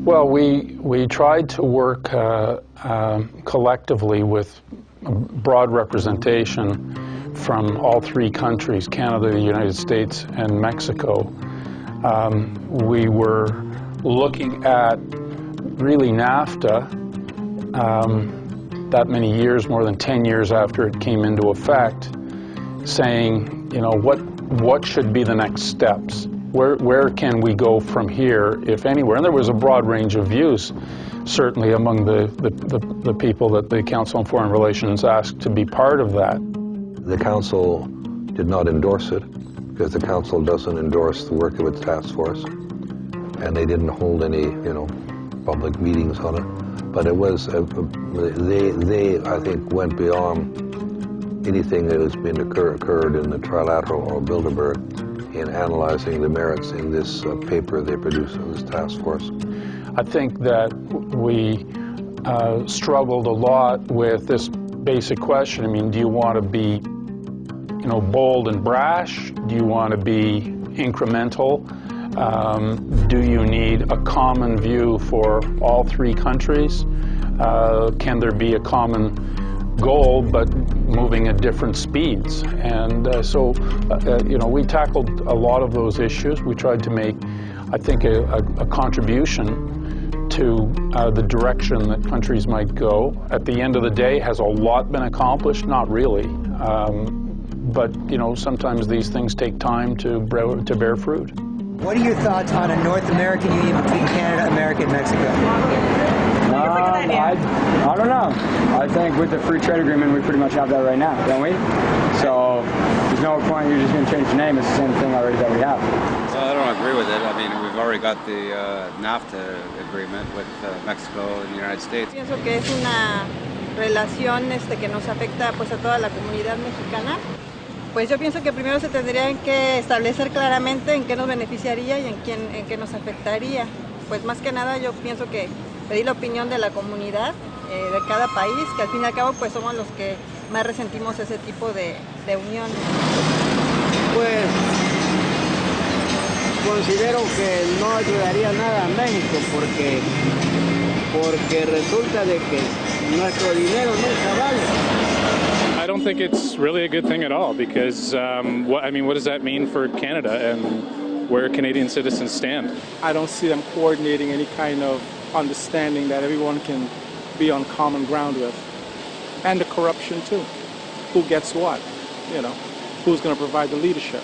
Well, we tried to work collectively with broad representation from all three countries, Canada, the United States, and Mexico. We were looking at really NAFTA that many years, more than 10 years after it came into effect, saying, you know, what should be the next steps? Where can we go from here, if anywhere? And there was a broad range of views, certainly among the people that the Council on Foreign Relations asked to be part of that. The Council did not endorse it, because the Council doesn't endorse the work of its task force, and they didn't hold any, you know, public meetings on it. But it was, they I think, went beyond anything that has been occurred in the Trilateral or Bilderberg in analyzing the merits in this paper they produced in this task force. I think that we struggled a lot with this basic question. I mean, do you want to be, you know, bold and brash? Do you want to be incremental? Do you need a common view for all three countries? Can there be a common goal, but moving at different speeds? And you know, we tackled a lot of those issues. We tried to make, I think, a contribution to the direction that countries might go. At the end of the day, has a lot been accomplished? Not really. But, you know, sometimes these things take time to bear fruit. What are your thoughts on a North American Union between Canada, America, and Mexico? I don't know. I think with the free trade agreement, we pretty much have that right now, don't we? So there's no point, you're just going to change the name. It's the same thing already that we have. Well, I don't agree with it. I mean, we've already got the NAFTA agreement with Mexico and the United States. Pienso que es una relación que nos afecta pues a toda la comunidad mexicana. Pues yo pienso que primero se tendrían que establecer claramente en qué nos beneficiaría y en qué nos afectaría. Pues más que nada yo pienso que pedir la opinión de la comunidad de cada país, que al fin y al cabo pues somos los que más resentimos ese tipo de unión. Pues considero que no ayudaría nada a México porque resulta de que nuestro dinero nunca vale. I don't think it's really a good thing at all, because what does that mean for Canada and where Canadian citizens stand? I don't see them coordinating any kind of understanding that everyone can be on common ground with. And the corruption too. Who gets what? You know, who's going to provide the leadership?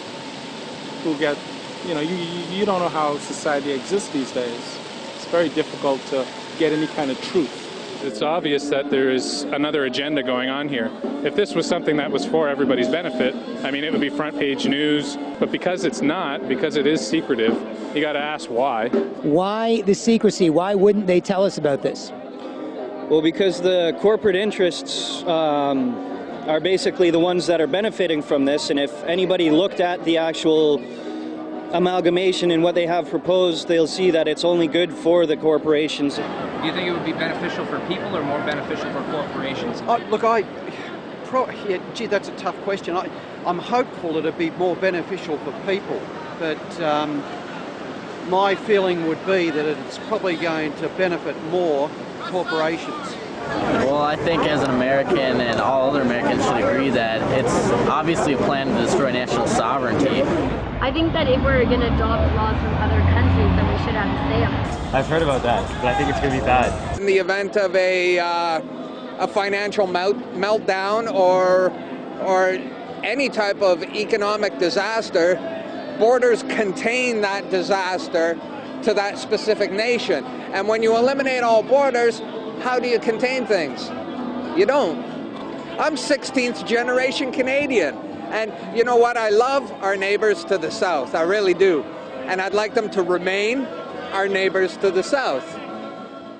You know, you don't know how society exists these days. It's very difficult to get any kind of truth. It's obvious that there is another agenda going on here. If this was something that was for everybody's benefit, I mean, it would be front page news, but because it's not, because it is secretive, you got to ask why. Why the secrecy? Why wouldn't they tell us about this? Well, because the corporate interests are basically the ones that are benefiting from this, and if anybody looked at the actual amalgamation and what they have proposed, they'll see that it's only good for the corporations. Do you think it would be beneficial for people or more beneficial for corporations? Look, gee, that's a tough question. I'm hopeful that it'd be more beneficial for people, but my feeling would be that it's probably going to benefit more corporations. Well, I think as an American and all other Americans should agree that it's obviously a plan to destroy national sovereignty. I think that if we're going to adopt laws from other countries, then we should have a say on it. I've heard about that, but I think it's going to be bad. In the event of a financial meltdown or any type of economic disaster, borders contain that disaster to that specific nation. And when you eliminate all borders, how do you contain things? You don't. I'm 16th generation Canadian. And you know what? I love our neighbors to the south. I really do. And I'd like them to remain our neighbors to the south.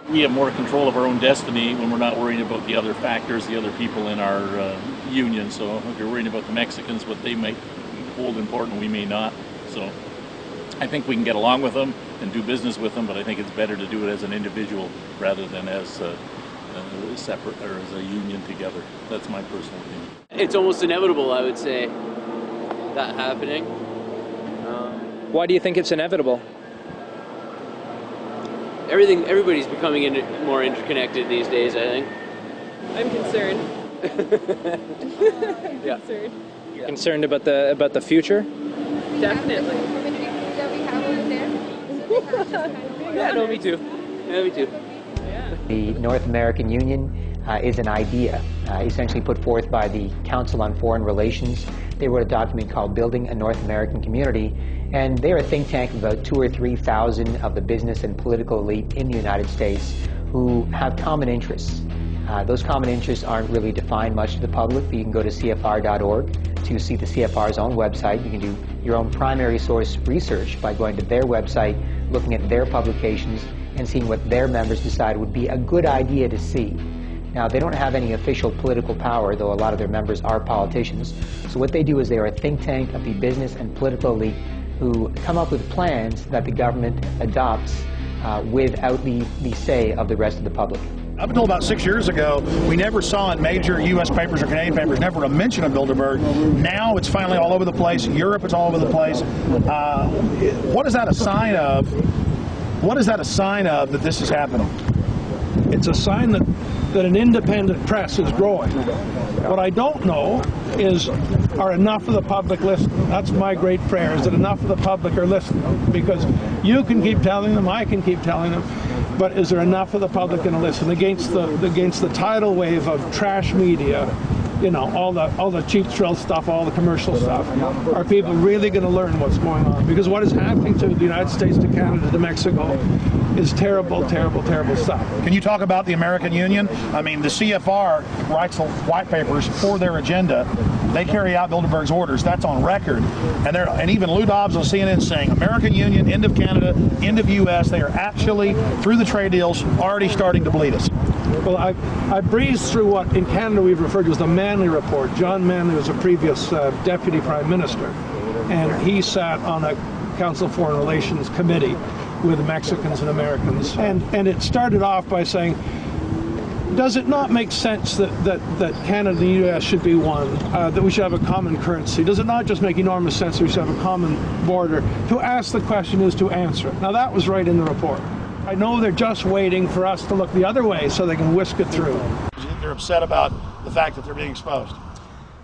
We have more control of our own destiny when we're not worrying about the other factors, the other people in our union. So if you're worrying about the Mexicans, what they might hold important, we may not. So I think we can get along with them and do business with them, but I think it's better to do it as an individual rather than as separate or as a union together. That's my personal opinion. It's almost inevitable, I would say, that happening. Why do you think it's inevitable? everybody's becoming more interconnected these days, I think. I'm concerned. Yeah. Concerned. You're concerned about the future? Definitely. Yeah, no, me too. Yeah, me too. The North American Union is an idea essentially put forth by the Council on Foreign Relations. They wrote a document called Building a North American Community, and they're a think tank of about 2,000 or 3,000 of the business and political elite in the United States who have common interests. Those common interests aren't really defined much to the public, but you can go to CFR.org to see the CFR's own website. You can do your own primary source research by going to their website, looking at their publications, and seeing what their members decide would be a good idea to see. Now, they don't have any official political power, though a lot of their members are politicians. So what they do is they are a think tank of the business and political elite who come up with plans that the government adopts without the say of the rest of the public. Up until about 6 years ago, we never saw in major U.S. papers or Canadian papers, never a mention of Bilderberg. Now it's finally all over the place. Europe, it's all over the place. What is that a sign of? What is that a sign of that this is happening? It's a sign that an independent press is growing. What I don't know is, are enough of the public listening? That's my great prayer, is that enough of the public are listening. Because you can keep telling them, I can keep telling them, but is there enough of the public going to listen against the tidal wave of trash media? You know, all the cheap thrill stuff, all the commercial stuff. Are people really going to learn what's going on? Because what is happening to the United States, to Canada, to Mexico is terrible, terrible, terrible stuff. Can you talk about the American Union? I mean, the CFR writes the white papers for their agenda. They carry out Bilderberg's orders. That's on record. And even Lou Dobbs on CNN saying, American Union, end of Canada, end of U.S. They are actually, through the trade deals, already starting to bleed us. Well, I breezed through what in Canada we've referred to as the Manley Report. John Manley was a previous Deputy Prime Minister, and he sat on a Council of Foreign Relations committee with Mexicans and Americans. And it started off by saying, does it not make sense that Canada and the U.S. should be one, that we should have a common currency? Does it not just make enormous sense that we should have a common border? To ask the question is to answer it. Now, that was right in the report. I know they're just waiting for us to look the other way so they can whisk it through. They're upset about the fact that they're being exposed.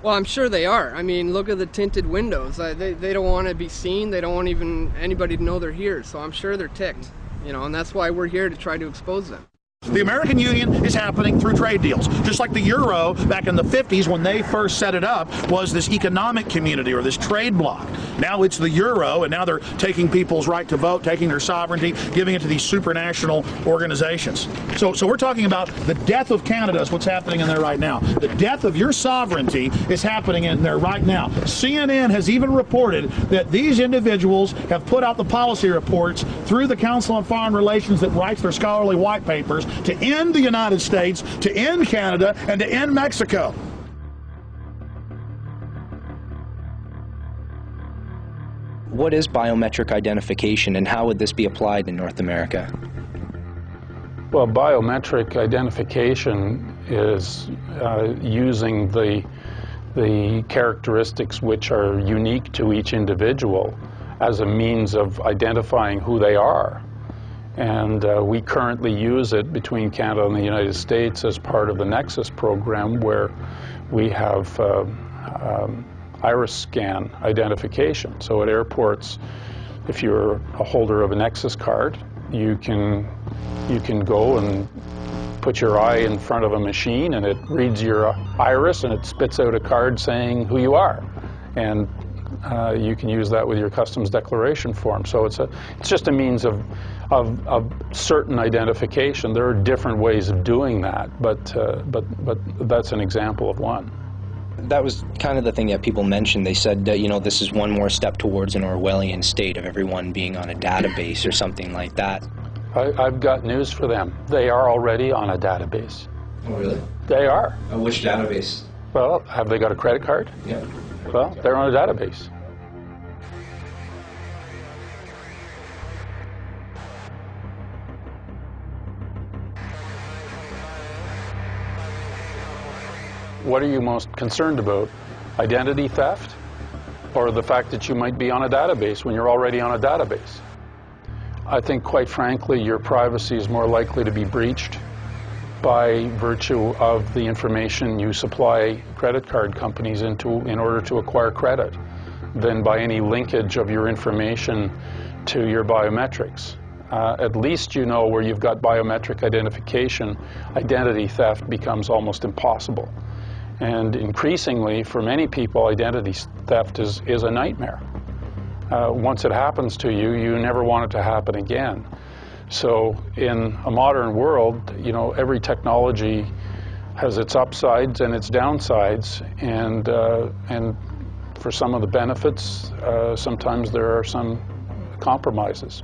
Well, I'm sure they are. I mean, look at the tinted windows. They don't want to be seen. They don't want even anybody to know they're here. So I'm sure they're ticked, you know, and that's why we're here to try to expose them. The American Union is happening through trade deals. Just like the Euro back in the 50s when they first set it up was this economic community or this trade bloc. Now it's the Euro, and now they're taking people's right to vote, taking their sovereignty, giving it to these supranational organizations. So we're talking about the death of Canada is what's happening in there right now. The death of your sovereignty is happening in there right now. CNN has even reported that these individuals have put out the policy reports through the Council on Foreign Relations that writes their scholarly white papers to end the United States, to end Canada, and to end Mexico. What is biometric identification, and how would this be applied in North America? Well, biometric identification is using the characteristics which are unique to each individual as a means of identifying who they are. And we currently use it between Canada and the United States as part of the Nexus program, where we have iris scan identification. So at airports, if you're a holder of a Nexus card, you can go and put your eye in front of a machine, and it reads your iris, and it spits out a card saying who you are. And you can use that with your customs declaration form. So it's just a means of certain identification. There are different ways of doing that, but that's an example of one. That was kind of the thing that people mentioned. They said that, you know, this is one more step towards an Orwellian state of everyone being on a database or something like that. I've got news for them. They are already on a database. Oh, really? They are. Which database? Well, have they got a credit card? Yeah. Well, they're on a database. What are you most concerned about? Identity theft, or the fact that you might be on a database when you're already on a database? I think, quite frankly, your privacy is more likely to be breached by virtue of the information you supply credit card companies in order to acquire credit than by any linkage of your information to your biometrics. At least you know where you've got biometric identification. Identity theft becomes almost impossible. And increasingly, for many people, identity theft is a nightmare. Once it happens to you, you never want it to happen again. So in a modern world, you know, every technology has its upsides and its downsides, and for some of the benefits, sometimes there are some compromises.